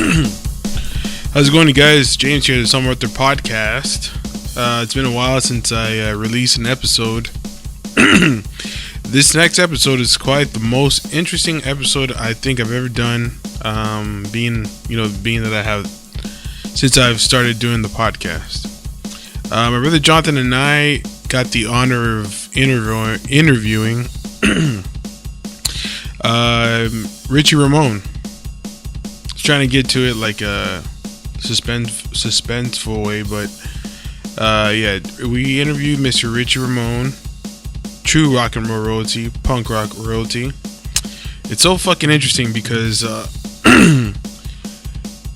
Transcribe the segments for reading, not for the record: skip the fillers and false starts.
How's it going, you guys? James here, the Somewhere Out There podcast. It's been a while since I released an episode. This next episode is quite the most interesting episode I think I've ever done. Being that I have since I've started doing the podcast. My brother Jonathan and I got the honor of interviewing Richie Ramone. Trying to get to it like a suspenseful way, but we interviewed Mr. Richie Ramone, true rock and roll royalty, punk rock royalty. It's so fucking interesting because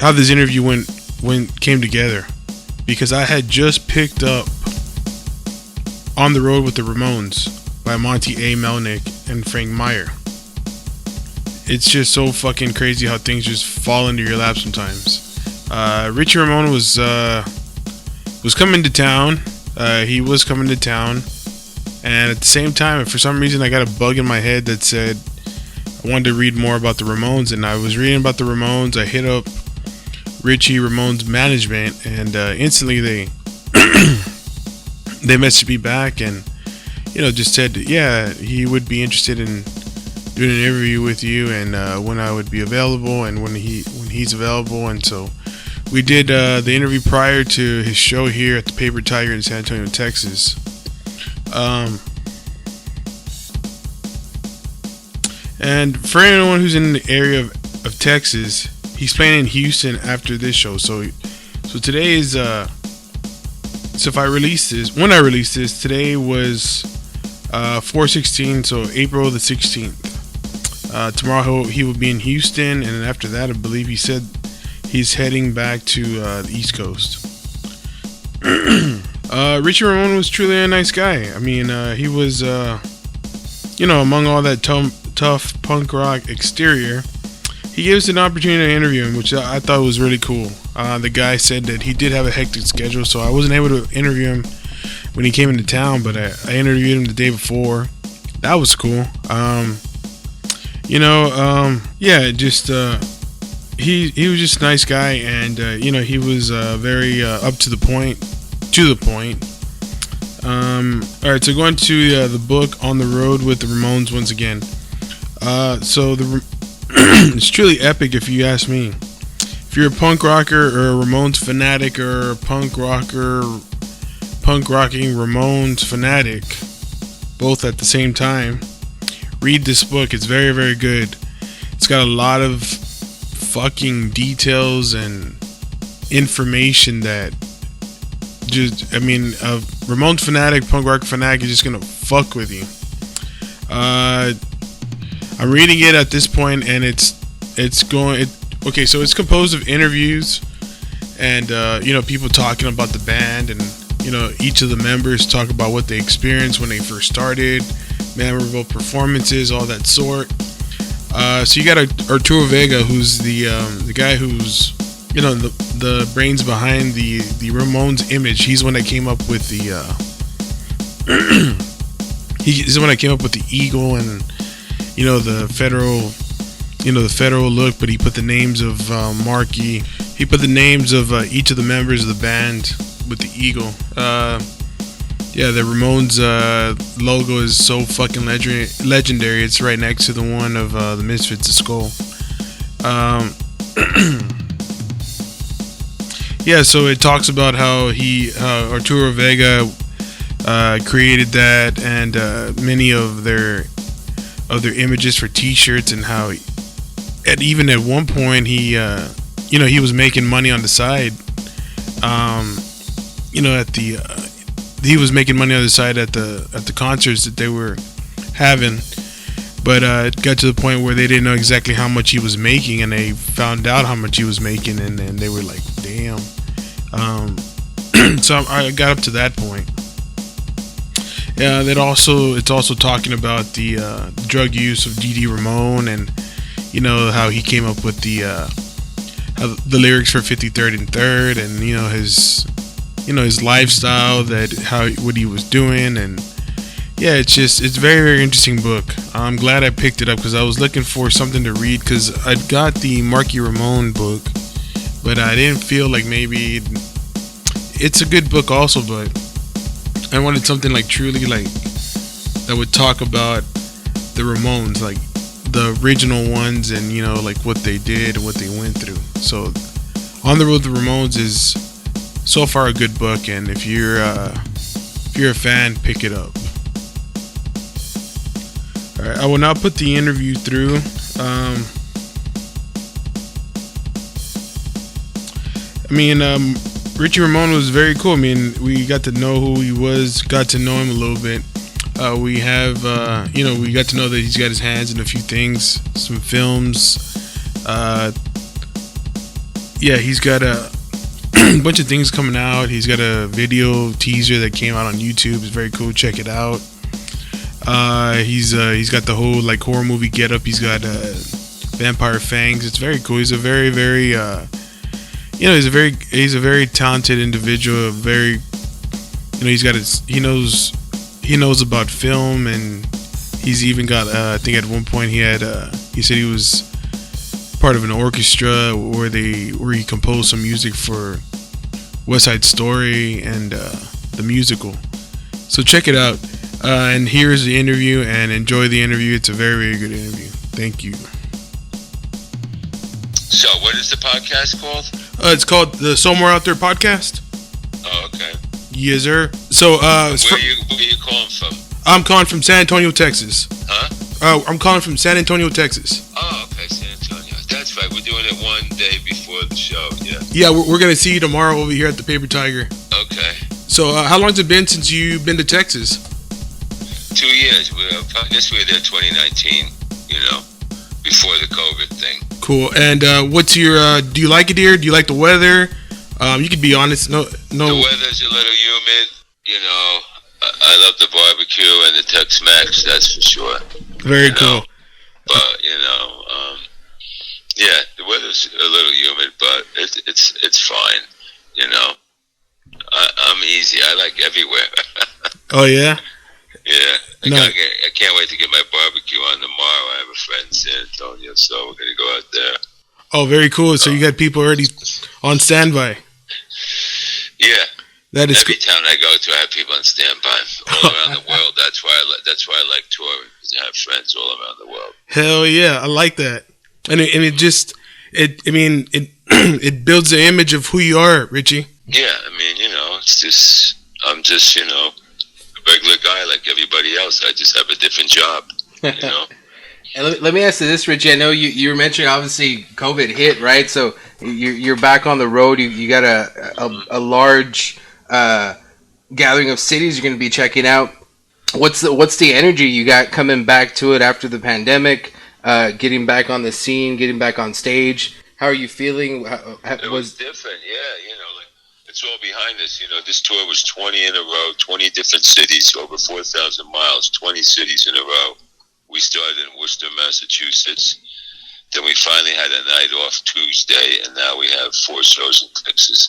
how this interview came together, because I had just picked up On the Road with the Ramones by Monty A. Melnick and Frank Meyer. It's just so fucking crazy how things just fall into your lap sometimes. Richie Ramone was coming to town. He was coming to town, and at the same time, for some reason, I got a bug in my head that said I wanted to read more about the Ramones. And I was reading about the Ramones. I hit up Richie Ramone's management, and instantly they messaged me back and just said he would be interested in doing an interview with you, and when I would be available and when he's available. And so we did the interview prior to his show here at the Paper Tiger in San Antonio, Texas. And for anyone who's in the area of Texas, he's playing in Houston after this show. So today is when I release this, today was 4/16, so April the 16th. Tomorrow he will be in Houston, and then after that, I believe he said he's heading back to the East Coast. Richie Ramone was truly a nice guy. I mean, he was, among all that tough punk rock exterior, he gave us an opportunity to interview him, which I thought was really cool. The guy said that he did have a hectic schedule, so I wasn't able to interview him when he came into town, but I interviewed him the day before. That was cool. He was just a nice guy, and he was very up to the point. All right, so going to the book On the Road with the Ramones once again. It's truly epic, if you ask me. If you're a punk rocker or a Ramones fanatic, or a punk rocking Ramones fanatic, both at the same time, read this book. It's very, very good. It's got a lot of fucking details and information that a Ramones fanatic, punk rock fanatic is just gonna fuck with you. I'm reading it at this point, and it's composed of interviews and people talking about the band, and each of the members talk about what they experienced when they first started, memorable performances, all that sort. So you got Arturo Vega, who's the guy who's the brains behind the Ramones image. He's the one that came up with the eagle and the federal look, but he put the names of marquee. He put the names of each of the members of the band with the eagle. The Ramones logo is so fucking legendary. It's right next to the one of the Misfits' skull. So it talks about how Arturo Vega created that, and many of their images for T-shirts, and how even at one point he was making money on the side. He was making money on the side at the concerts that they were having, but it got to the point where they didn't know exactly how much he was making, and they found out how much he was making, and they were like, damn. So I got up to that point. It's also talking about the drug use of D.D. Ramone, and how he came up with the lyrics for 53rd and 3rd, and his lifestyle, what he was doing, and it's a very, very interesting book. I'm glad I picked it up because I was looking for something to read, because I got the Marky Ramone book, but I didn't feel like maybe it's a good book also, but I wanted something like truly like that would talk about the Ramones, like the original ones, and like what they did and what they went through. So On the Road with the Ramones is so far a good book, and if you're a fan, pick it up. All right, I will now put the interview through. Richie Ramone was very cool. I mean, we got to know who he was, got to know him a little bit. We got to know that he's got his hands in a few things, some films. He's got a bunch of things coming out. He's got a video teaser that came out on YouTube. It's very cool. Check it out. He's got the whole like horror movie get up. He's got vampire fangs. It's very cool. He's a very he's a very talented individual. He knows about film, and he's even got I think at one point he said he was part of an orchestra where he composed some music for West Side Story and the musical. So check it out. And here's the interview, and enjoy the interview. It's a very, very good interview. Thank you. So, what is the podcast called? It's called the Somewhere Out There Podcast. Oh, okay. Yes, sir. So, where are you calling from? I'm calling from San Antonio, Texas. Huh? I'm calling from San Antonio, Texas. Oh, okay, San Antonio. That's right. We're doing it one day before the show. Yeah. Yeah, we're gonna see you tomorrow over here at the Paper Tiger. Okay. So, how long's it been since you've been to Texas? 2 years. I guess we were there 2019. Before the COVID thing. Cool. And what's your? Do you like it here? Do you like the weather? You can be honest. No. The weather's a little humid. I love the barbecue and the Tex-Mex. That's for sure. Very cool. But the weather's a little humid, but it's fine. I'm easy. I like everywhere. Oh yeah. Yeah. I can't wait to get my barbecue on tomorrow. I have a friend in San Antonio, so we're going to go out there. Oh, very cool. So you got people already on standby. Yeah. That is every town I go to, I have people on standby all around the world. That's why I like touring, because I have friends all around the world. Hell yeah, I like that. And it builds the image of who you are, Richie. Yeah, I'm just a regular guy like everybody else. I just have a different job, And let me ask you this, Richie. I know you were mentioning obviously COVID hit, right? So you're back on the road. You got a large gathering of cities you're going to be checking out. What's the energy you got coming back to it after the pandemic? Getting back on the scene, getting back on stage. How are you feeling? It was different, yeah. It's all behind us. This tour was 20 in a row, 20 different cities, over 4,000 miles, 20 cities in a row. We started in Worcester, Massachusetts. Then we finally had a night off Tuesday, and now we have 4 shows in Texas.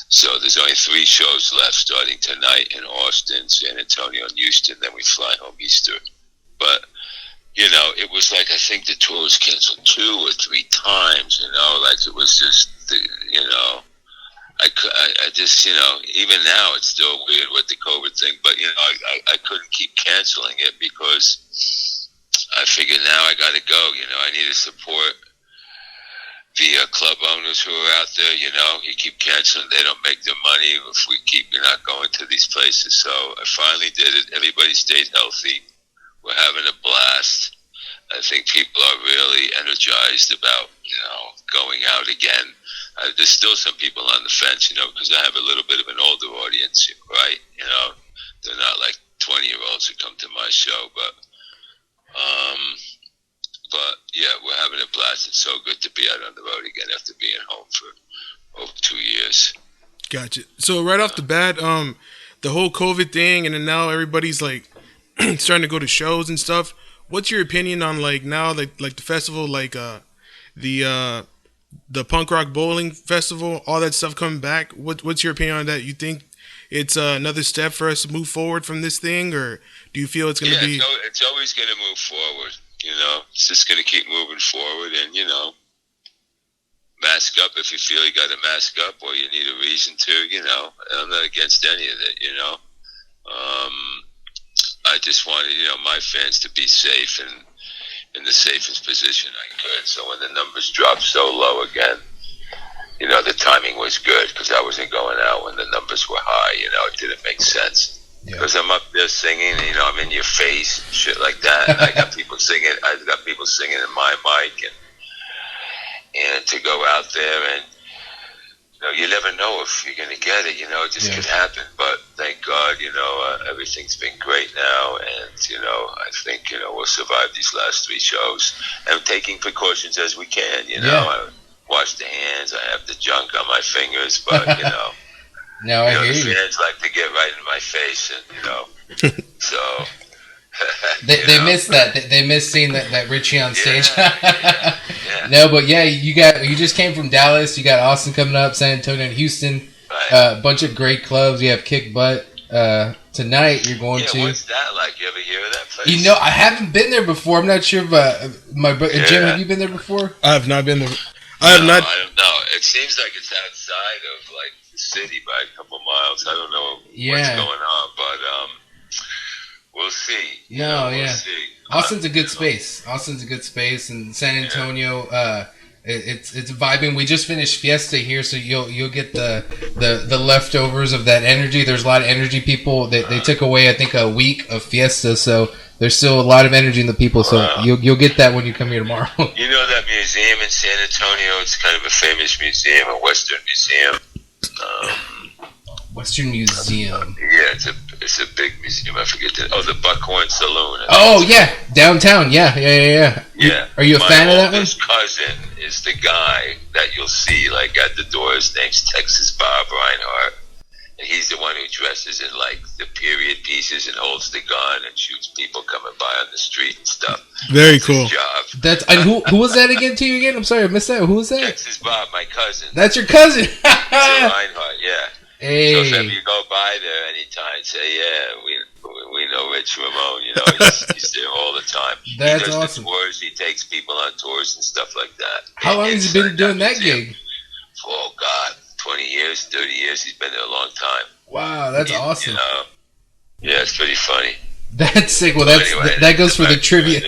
So there's only 3 shows left, starting tonight in Austin, San Antonio, and Houston. Then we fly home Easter. But, it was like, I think the tour was canceled 2 or 3 times, it was just, I just, even now it's still weird with the COVID thing, but, I couldn't keep canceling it because I figured now I got to go. I need to support the club owners who are out there. You keep canceling, they don't make their money if we keep not going to these places. So I finally did it. Everybody stayed healthy. We're having a blast. I think people are really energized about, going out again. There's still some people on the fence, because I have a little bit of an older audience, right? They're not like 20-year-olds who come to my show, but yeah, we're having a blast. It's so good to be out on the road again after being home for over 2 years. Gotcha. So right off the bat, the whole COVID thing, and then now everybody's like starting to go to shows and stuff. What's your opinion on now the festival, the punk rock bowling festival, all that stuff coming back? What's your opinion on that? You think it's another step for us to move forward from this thing, or do you feel it's going to be? It's always going to move forward. It's just going to keep moving forward, and mask up if you feel you got to mask up or you need a reason to. I'm not against any of it. I just wanted my fans to be safe and in the safest position I could. So when the numbers dropped so low again, the timing was good because I wasn't going out when the numbers were high. It didn't make sense. Because I'm up there singing, I'm in your face, and shit like that. I got people singing. I've got people singing in my mic, and to go out there and you never know if you're gonna get it. It just could happen. But thank God, everything's been great now, and I think we'll survive these last 3 shows. And taking precautions as we can. I wash the hands. I have the junk on my fingers, but No, I hear the you. fans like to get right in my face, and so they miss that. They miss seeing that Richie on stage. Yeah. No, but you just came from Dallas. You got Austin coming up, San Antonio, and Houston. Right. A bunch of great clubs. You have Kick Butt. Tonight you're going to. What's that like? You ever hear of that place? I haven't been there before. I'm not sure if my brother Jim. Have you been there before? I have not been there. I have not. I don't know. It seems like it's outside of the city by a couple miles. I don't know what's going on, but we'll see. We'll see. Austin's a good space. And San Antonio. It's vibing. We just finished Fiesta here, so you'll get the leftovers of that energy. There's a lot of energy people. They took away I think a week of Fiesta, so there's still a lot of energy in the people. So you'll get that when you come here tomorrow. That museum in San Antonio? It's kind of a famous museum, a Western museum. Western Museum. Yeah, it's a big museum. I forget the Buckhorn Saloon. Downtown. Yeah. Are you a fan of that one? My oldest cousin is the guy that you'll see at the door. His name's Texas Bob Reinhardt, and he's the one who dresses in the period pieces and holds the gun and shoots people coming by on the street and stuff. Very cool. His job. That's and who was that again to you again? I'm sorry, I missed that. Who was that? Texas Bob, my cousin. That's your cousin. Reinhardt, yeah. Hey. So if ever you go by there anytime, say, we know Rich Ramone, he's there all the time. That's he does awesome. The tours, he takes people on tours and stuff like that. How long has he been doing that gig? Oh, God, 20 years, 30 years, he's been there a long time. Wow, that's awesome. Yeah, it's pretty funny. That's sick. Well, Anyway, that goes for the trivia.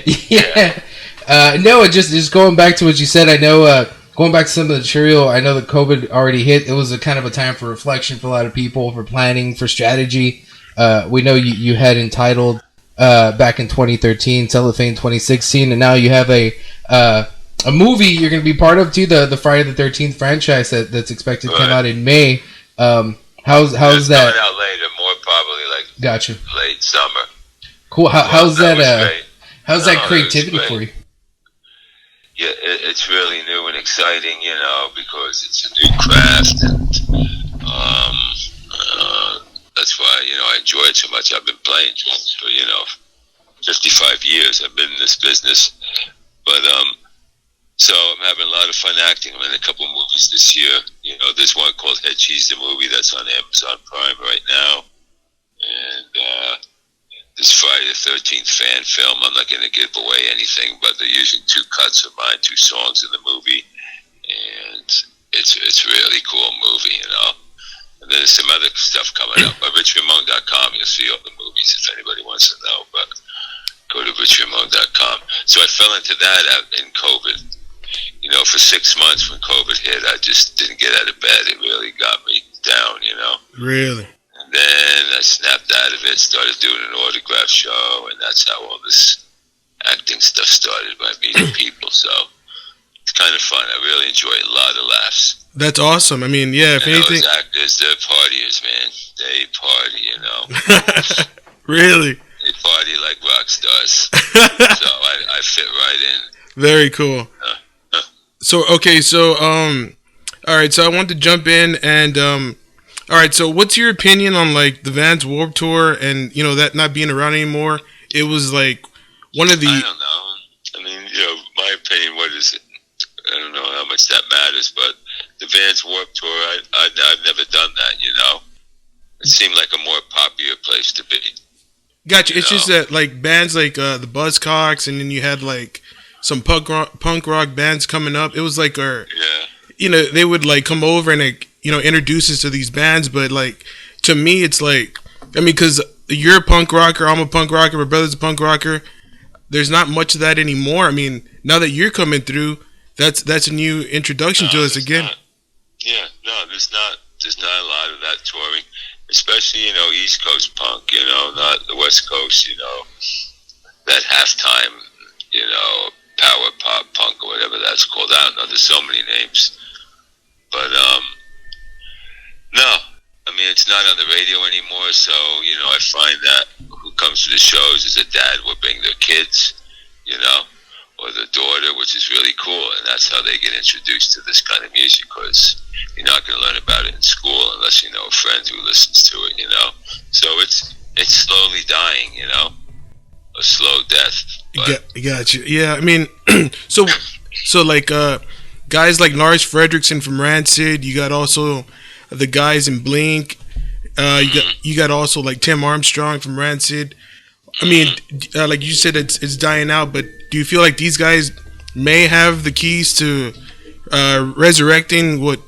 Yeah. No, just going back to what you said, I know, going back to some of the material, I know that COVID already hit. It was a kind of a time for reflection for a lot of people, for planning, for strategy. We know you had entitled back in 2013, Cellophane 2016, and now you have a movie you're going to be part of too, the Friday the 13th franchise that's expected to come out in May. How's it's that? Coming out later, more probably Gotcha. late summer. Cool. How's that? How's that No, creativity that was for you? Yeah, it's really new and exciting, because it's a new craft, and that's why I enjoy it so much. I've been playing drums for 55 years. I've been in this business, but so I'm having a lot of fun acting. I'm in a couple movies this year. There's one called Head Cheese, the movie that's on Amazon Prime right now, and this Friday the 13th fan film. I'm not going to give away anything, but they're using 2 cuts of mine, 2 songs in the movie, and it's a really cool movie, And then there's some other stuff coming up. At richramone.com, you'll see all the movies if anybody wants to know. But go to richramone.com. So I fell into that in COVID. For 6 months when COVID hit, I just didn't get out of bed. It really got me down. Really? And then I snapped out of it, started doing an autograph show, and that's how all this acting stuff started, by meeting people. So it's kind of fun. I really enjoy it. A lot of laughs. That's awesome. I mean, yeah, if anything... Those actors, they're partiers, man. They party, Really? They party like rock stars. So I fit right in. Very cool. So, okay, so, all right, so I want to jump in and, all right, so what's your opinion on, the Vans Warped Tour and, that not being around anymore? It was, one of the... I don't know. I mean, my opinion, what is it? I don't know how much that matters, but the Vans Warped Tour, I've never done that, It seemed like a more popular place to be. Gotcha. It's just that, bands like the Buzzcocks, and then you had, some punk rock bands coming up. It was they would like come over and like, introduce us to these bands, but like to me it's like, I mean, because you're a punk rocker, I'm a punk rocker, my brother's a punk rocker. There's not much of that anymore. I mean, now that you're coming through, that's a new introduction to us again. Yeah, no, there's not a lot of that touring, especially East Coast punk, not the West Coast, that halftime, power pop punk or whatever that's called. I don't know. There's so many names, but no, I mean it's not on the radio anymore. So I find that who comes to the shows is a dad will bring their kids, or the daughter, which is really cool, and that's how they get introduced to this kind of music, because you're not going to learn about it in school unless you know a friend who listens to it, So it's slowly dying, a slow death. Gotcha. Yeah, I mean, so like guys like Lars Fredriksson from Rancid. You got also the guys in Blink. You got also like Tim Armstrong from Rancid. I mean, like you said, it's dying out. But do you feel like these guys may have the keys to resurrecting what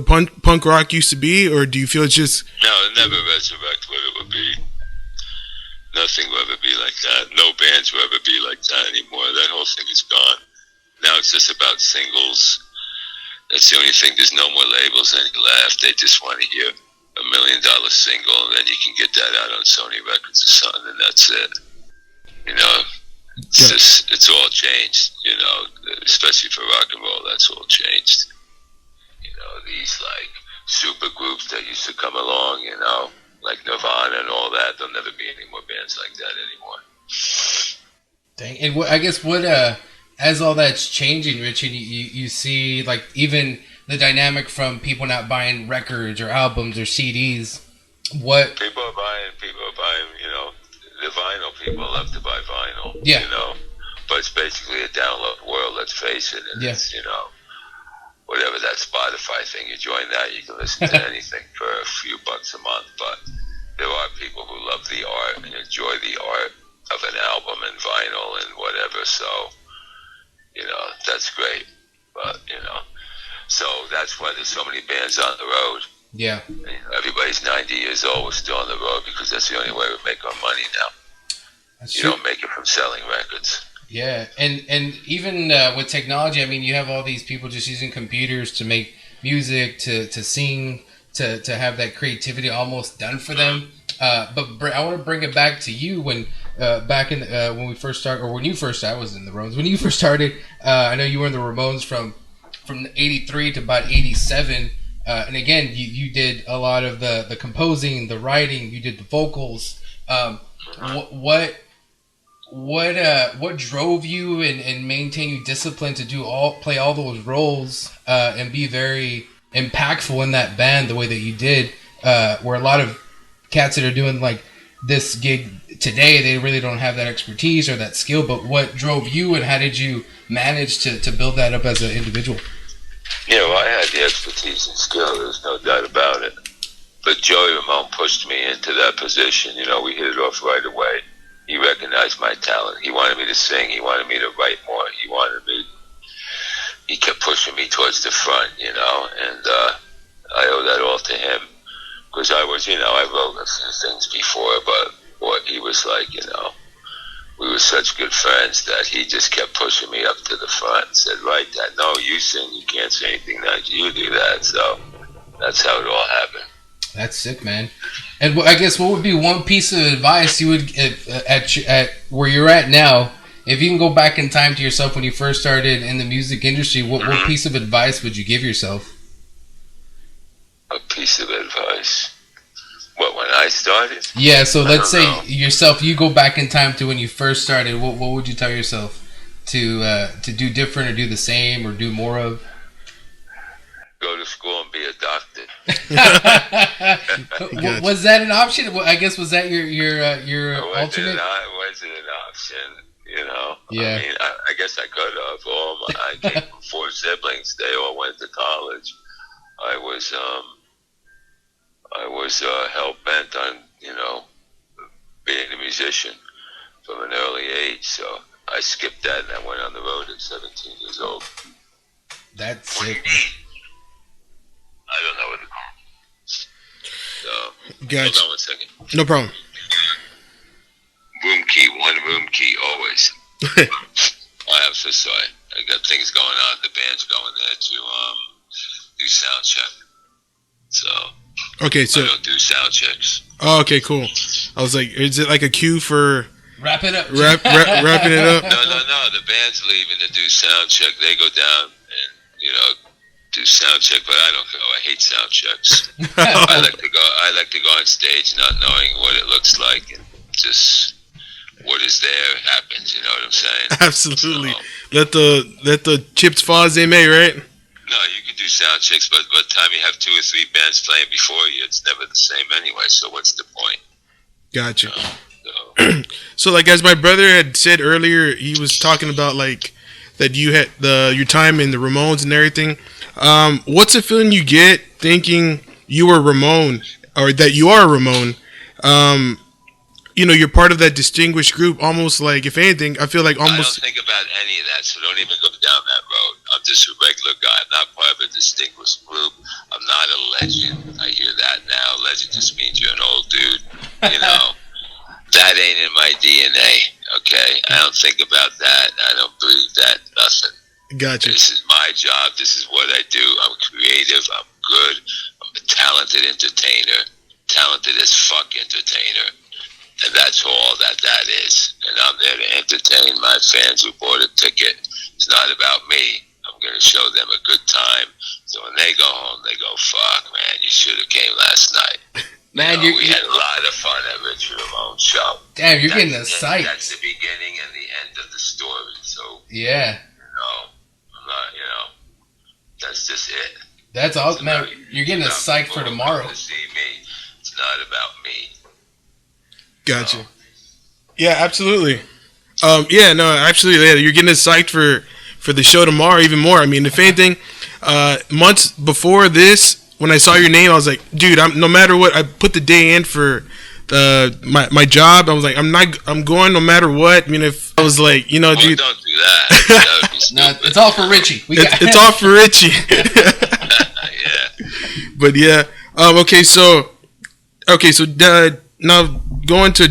punk rock used to be, or do you feel it's just no, it'll never resurrect what it would be. Nothing will ever be like that. No bands will ever be like that anymore. That whole thing is gone. Now it's just about singles. That's the only thing. There's no more labels any left. They just want to hear $1 million single, and then you can get that out on Sony Records or something, and that's it. It's all changed. Especially for rock and roll, that's all changed. These like super groups that used to come along, like Nirvana and all that. There'll never be any more bands like that anymore. Dang. And I guess as all that's changing, Richie, you see like even the dynamic from people not buying records or albums or CDs. What people are buying, the vinyl. People love to buy vinyl. Yeah. But it's basically a download world. Let's face it. And it's whatever that Spotify thing, you join that, you can listen to anything for a few bucks a month. But there are people who love the art and enjoy the art of an album and vinyl and whatever. So, that's great. But, so that's why there's so many bands on the road. Yeah. Everybody's 90 years old. We're still on the road because that's the only way we make our money now. You don't make it from selling records. Yeah, and even with technology, I mean, you have all these people just using computers to make music, to sing, to have that creativity almost done for them. But I want to bring it back to you when back in when we first started, or when you first started. I was in the Ramones. When you first started, I know you were in the Ramones from '83 to about '87. And again, you did a lot of the composing, the writing. You did the vocals. What drove you and maintain you disciplined to play all those roles and be very impactful in that band the way that you did? Where a lot of cats that are doing like this gig today, they really don't have that expertise or that skill. But what drove you, and how did you manage to build that up as an individual? I had the expertise and skill. There's no doubt about it. But Joey Ramone pushed me into that position. We hit it off right away. He recognized my talent. He wanted me to sing. He wanted me to write more. He kept pushing me towards the front, and I owe that all to him. Because I was, I wrote a few things before, but he was like, we were such good friends that he just kept pushing me up to the front and said, write that. No, you sing. You can't say anything that you do that. So that's how it all happened. That's sick, man. And I guess what would be one piece of advice you would at where you're at now, if you can go back in time to yourself when you first started in the music industry, what piece of advice would you give yourself? A piece of advice? What, when I started? Yeah, so let's say yourself, you go back in time to when you first started, what would you tell yourself to do different or do the same or do more of? Go to school and be a doctor. Was that an option? I guess, was that your alternate? Was it an option? Yeah. I mean, I guess I could have. I came from 4 siblings. They all went to college. I was hell bent on being a musician from an early age. So I skipped that and I went on the road at 17 years old. That's what sick. Do you need? Gotcha. Hold on 1 second. No problem. Room key, one room key, always. I'm so sorry. I got things going on. The band's going there to do sound check. So Okay, so I don't do sound checks. oh, okay, cool. I was like, is it like a cue for Wrap it up. wrapping it up? No. The band's leaving to do sound check. They go down and do sound check, but I don't go. I hate sound checks. I like to go on stage not knowing what it looks like and just what is there happens. You know what I'm saying? Absolutely. So, Let the chips fall as they may, right? no, you can do sound checks, but by the time you have 2 or 3 bands playing before you, it's never the same anyway. So what's the point? Gotcha. So, So, like, as my brother had said earlier, he was talking about like that you had your time in the Ramones and everything. What's the feeling you get thinking you were Ramone or that you are a Ramone? You're part of that distinguished group. Almost like, if anything, I feel like I almost. don't think about any of that, so don't even go down that road. I'm just a regular guy. I'm not part of a distinguished group. I'm not a legend. I hear that now. Legend just means you're an old dude. That ain't in my DNA. Okay, I don't think about that. I don't believe that. Nothing. Gotcha. This is my job. This is what I do. I'm creative. I'm good. I'm a talented entertainer. Talented as fuck entertainer. And that's all that is. And I'm there to entertain my fans who bought a ticket. It's not about me. I'm going to show them a good time. So when they go home, they go, fuck, man, you should have came last night. Man, we had a lot of fun at Richie Ramone's show. Damn, you're getting a sight. That's the beginning and the end of the story. So, Yeah. I'm not, that's just it. That's awesome, man. About, You're getting a psych for tomorrow. To see me. It's not about me. Gotcha. Yeah, absolutely. Yeah, no, absolutely. Yeah, you're getting us psyched for the show tomorrow even more. I mean, if anything, months before this, when I saw your name, I was like, dude, no matter what, I put the day in for my job. I was like, I'm going no matter what. I mean, if I was like, dude, don't do that. That would be No, stupid. it's all for Richie. It's all for Richie. Yeah. But yeah, okay, so now going to a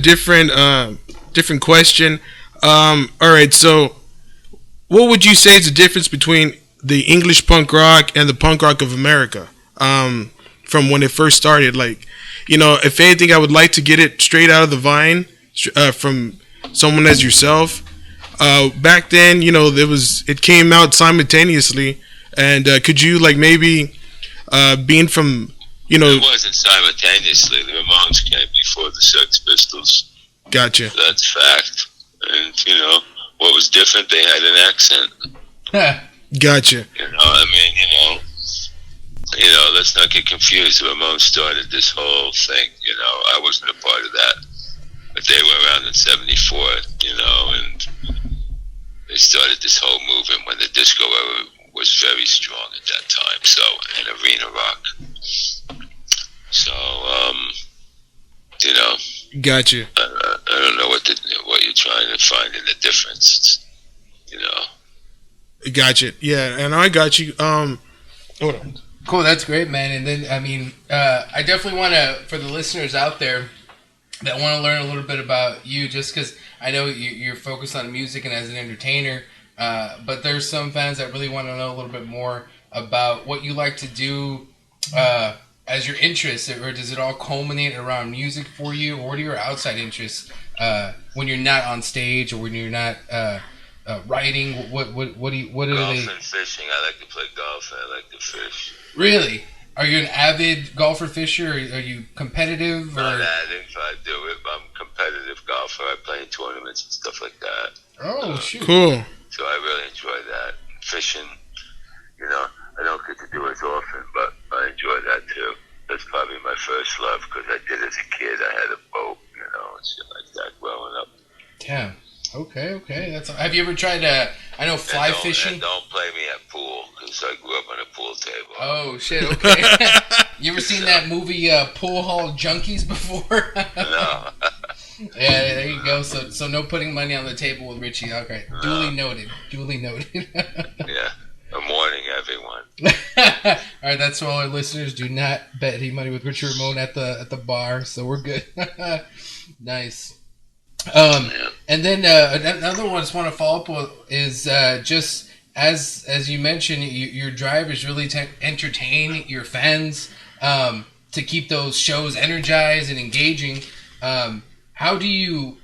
different question. All right, so what would you say is the difference between the English punk rock and the punk rock of America? From when it first started, like, if anything, I would like to get it straight out of the vine from someone as yourself. Back then, it came out simultaneously, and could you like maybe being from It wasn't simultaneously. The Ramones came before the Sex Pistols. Gotcha. That's fact. And what was different? They had an accent. Gotcha. Let's not get confused. The Ramones started this whole thing. I wasn't a part of that, but they were around in '74. And they started this whole movement when the disco era was very strong at that time. So, and arena rock. So, Gotcha. I don't know what you're trying to find in the difference. Gotcha. Yeah, and I got you. Hold on. Cool, that's great, man. And then, I definitely want to, for the listeners out there that want to learn a little bit about you, just because I know you're focused on music and as an entertainer, but there's some fans that really want to know a little bit more about what you like to do as your interests, or does it all culminate around music for you, or what are your outside interests when you're not on stage or when you're not writing? What are golf they? and fishing. I like to play golf and I like to fish. Really? Are you an avid golfer, fisher? Or are you competitive? Not adding, I do it. I'm a competitive golfer. I play in tournaments and stuff like that. Oh, shoot. Cool. So I really enjoy that. Fishing, I don't get to do it as often, but I enjoy that too. That's probably my first love because I did as a kid. I had a boat, and shit like that growing up. Damn. Okay. Have you ever tried fly fishing? And don't play me at pool because I grew up on a pool table. Oh shit! Okay. You ever seen that movie Pool Hall Junkies before? No. Yeah, there you go. So no putting money on the table with Richie. Okay. No. Duly noted. Yeah. I'm warning everyone. All right, that's all our listeners. Do not bet any money with Richie Ramone at the bar, so we're good. Nice. And then another one I just want to follow up with is just as you mentioned, your drive is really to entertain your fans, to keep those shows energized and engaging. How do you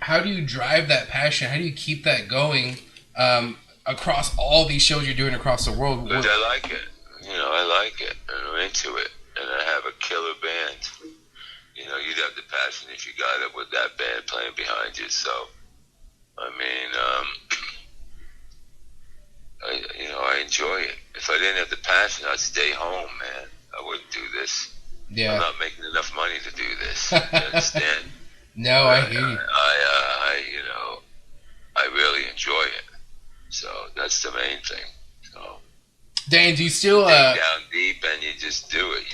drive that passion? How do you keep that going across all these shows you're doing across the world? Because I like it. I like it, and I'm into it, and I have a killer band. You'd have the passion if you got it with that band playing behind you. So, I mean, I enjoy it. If I didn't have the passion, I'd stay home, man. I wouldn't do this. Yeah. I'm not making enough money to do this. You understand? No, I hear you. I really enjoy it. So that's the main thing. So, Dan, do you still dig down deep and you just do it,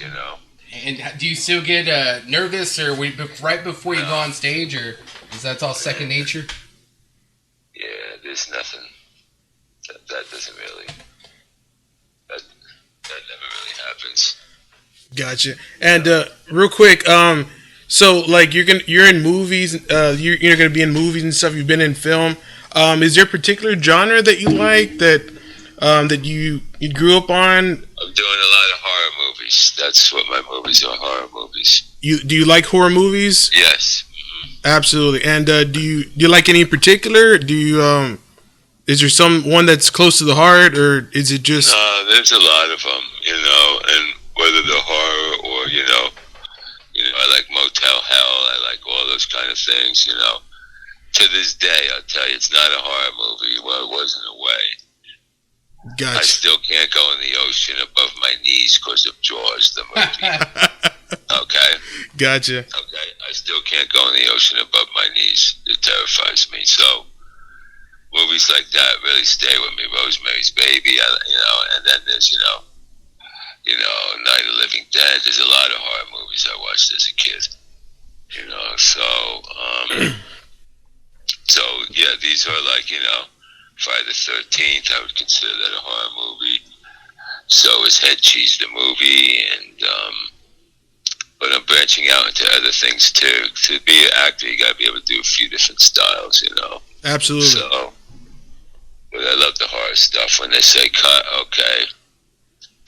And do you still get nervous, or right before you go on stage, or is that all second nature? Yeah, there's nothing. That doesn't really. That never really happens. Gotcha. And real quick, so like you're in movies, you're gonna be in movies and stuff. You've been in film. Is there a particular genre that you like that you grew up on? I'm doing a lot of horror movies. That's what my movies are, horror movies. Do you like horror movies? Yes. Mm-hmm. Absolutely. And do you like any in particular? Do you is there one that's close to the heart, or is it just? There's a lot of them, and whether they're horror or I like Motel Hell. I like all those kind of things. To this day, I'll tell you, it's not a horror movie. Well, it wasn't a way. Gotcha. I still can't go in the ocean above my knees because of Jaws, the movie. Okay? Gotcha. Okay? I still can't go in the ocean above my knees. It terrifies me. So, movies like that really stay with me. Rosemary's Baby, and then there's, Night of the Living Dead. There's a lot of horror movies I watched as a kid. So yeah, these are like, Friday the 13th, I would consider that a horror movie. So is Head Cheese the movie, and but I'm branching out into other things too. To be an actor, you got to be able to do a few different styles, Absolutely. So, but I love the horror stuff when they say cut. Okay,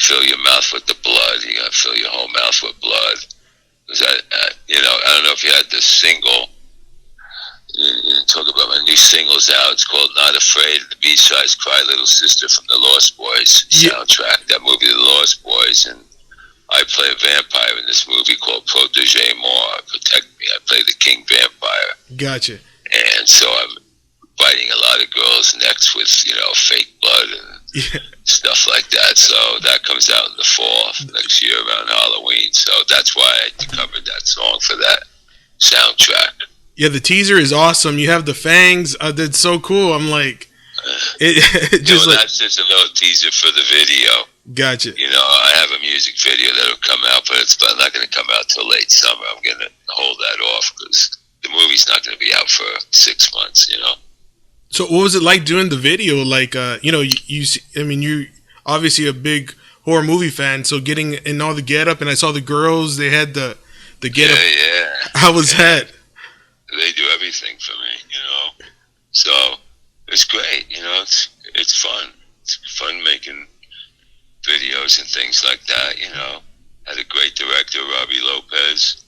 fill your mouth with the blood. You got to fill your whole mouth with blood. Because I don't know if you had the single. You talk about my new singles out. It's called Not Afraid. The B-sides, Cry Little Sister from the Lost Boys soundtrack. That movie, The Lost Boys. And I play a vampire in this movie called Protege More. Protect Me. I play the king vampire. Gotcha. And so I'm biting a lot of girls' necks with, fake blood and stuff like that. So that comes out in the fall next year around Halloween. So that's why I covered that song for that soundtrack. Yeah, the teaser is awesome. You have the fangs. That's so cool. I'm like, that's just a little teaser for the video. Gotcha. I have a music video that'll come out, but it's not going to come out till late summer. I'm going to hold that off because the movie's not going to be out for 6 months. So what was it like doing the video? Like, you're obviously a big horror movie fan. So getting in all the getup, and I saw the girls. They had the getup. Yeah. How was that? They do everything for me, So it's great, it's fun. It's fun making videos and things like that, Had a great director, Robbie Lopez,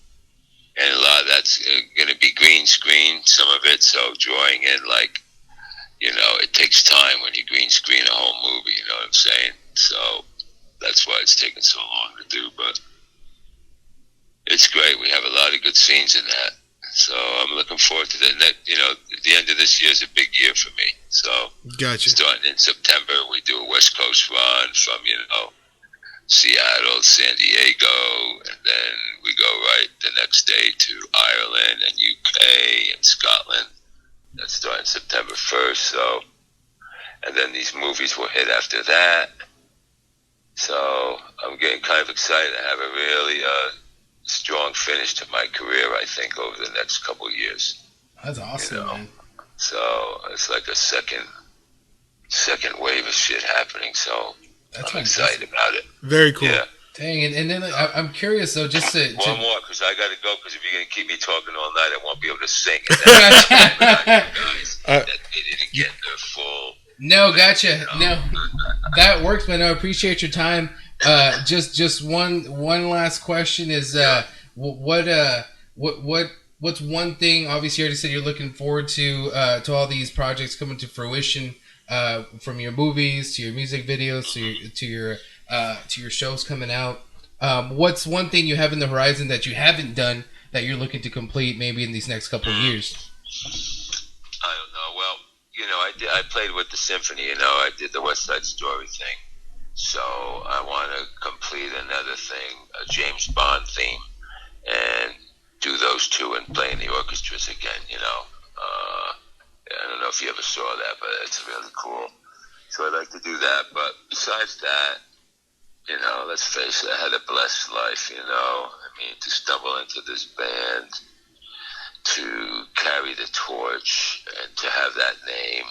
and a lot of that's going to be green screen, some of it. So drawing in, it takes time when you green screen a whole movie. You know what I'm saying? So that's why it's taken so long to do. But it's great. We have a lot of good scenes in that. So I'm looking forward to that. The end of this year is a big year for me. So gotcha. Starting in September, we do a West Coast run from, Seattle, San Diego, and then we go right the next day to Ireland and UK and Scotland. That's starting September 1st. So, and then these movies will hit after that. So I'm getting kind of excited to have a really strong finish to my career, I think, over the next couple of years. That's awesome, man. So it's like a second wave of shit happening. So I'm excited about it. Very cool. Yeah. Dang, and then I'm curious though, just to One more, because I got to go. Because if you're gonna keep me talking all night, I won't be able to sing. Guys, that they didn't get their full. No, gotcha. No, that works, man. I appreciate your time. Just one last question is what's one thing? Obviously, you already said you're looking forward to all these projects coming to fruition, from your movies to your music videos to your shows coming out. What's one thing you have in the horizon that you haven't done that you're looking to complete maybe in these next couple of years? I don't know. Well, I played with the symphony. I did the West Side Story thing. So I want to complete another thing, a James Bond theme, and do those two and play in the orchestras again. I don't know if you ever saw that, but it's really cool. So I'd like to do that. But besides that, let's face it, I had a blessed life. To stumble into this band, to carry the torch, and to have that name,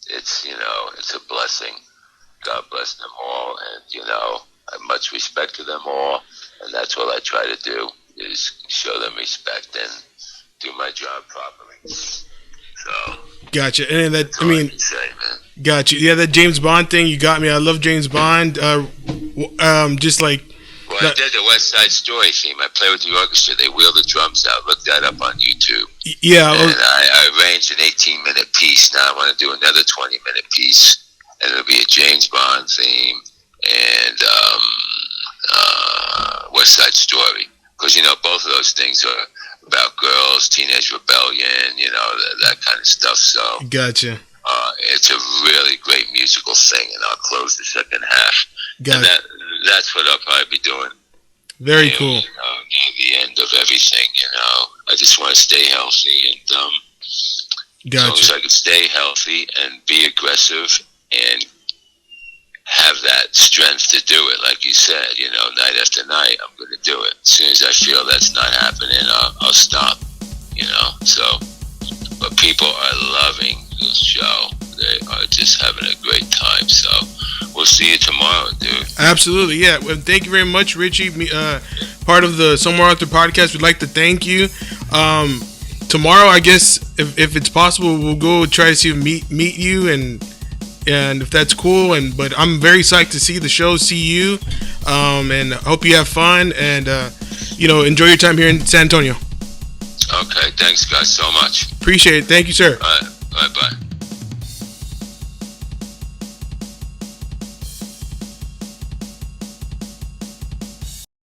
it's a blessing. God bless them all, and I have much respect to them all, and that's what I try to do, is show them respect and do my job properly. So gotcha. And say, gotcha. Yeah, that James Bond thing, you got me. I love James Bond. Just like. Well, I did the West Side Story theme. I play with the orchestra. They wheel the drums out. Look that up on YouTube. Yeah. And I arranged an 18-minute piece. Now I want to do another 20-minute piece. And it'll be a James Bond theme and West Side Story, because both of those things are about girls, teenage rebellion, that kind of stuff. So gotcha. It's a really great musical thing, and I'll close the second half. Gotcha. And that's what I'll probably be doing. Very cool. Near the end of everything, I just want to stay healthy, and as long as I can stay healthy and be aggressive and have that strength to do it, like you said, night after night, I'm going to do it. As soon as I feel that's not happening, I'll stop, So, but people are loving this show. They are just having a great time. So, we'll see you tomorrow, dude. Absolutely, yeah. Well, thank you very much, Richie. Part of the Somewhere Out There podcast, we'd like to thank you. Tomorrow, I guess, if it's possible, we'll go try to see meet you and if that's cool, but I'm very psyched to see the show, see you, and hope you have fun, and enjoy your time here in San Antonio. Okay, thanks guys so much. Appreciate it. Thank you, sir. All right, bye.